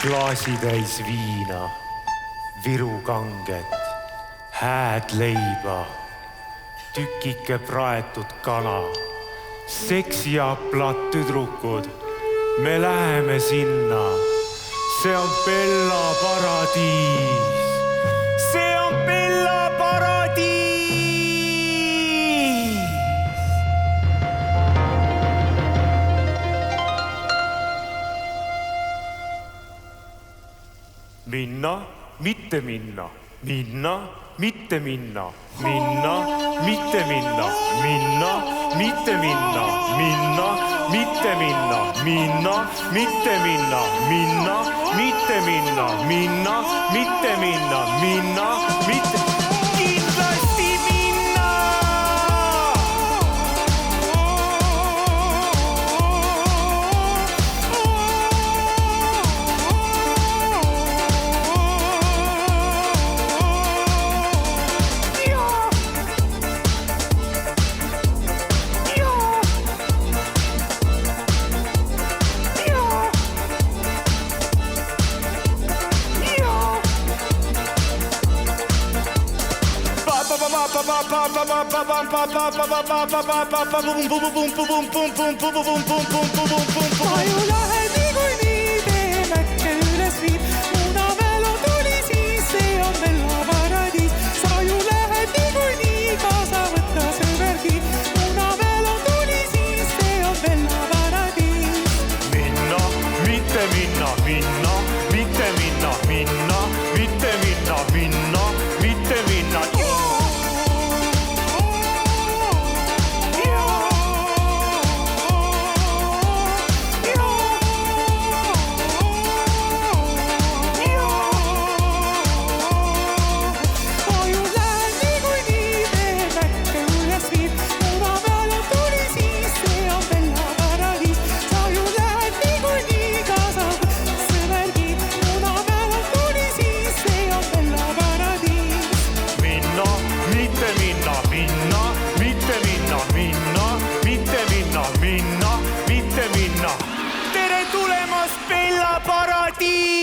klaasitäis viina, Viru kanget, hääd leiba, tükike praetud kala, seksiaplad tüdrukud, me läheme sinna. See on Bella paradiis. See on Bella paradiis. Minna, mitte minna, minna, mitte minna, minna, mitte minna, minna, mitte minna, minna, mitte minna, minna, mitte minna, minna, mitte minna, minna, mitte minna, minna, mitte kindlasti minna. Ma ju lähen niikuinii, teen äkke üles viib. Munamäel on tuli siis, see on Bella paradiis. Sa ju lähed niikuinii, kaasa võtta sõbergi. Munamäel on tuli siis, see on Bella paradiis. Minna, mitte minna, minna, mitte minna, minna, mitte minna, minna, mitte minna. Tere tulemast Bella paradiis!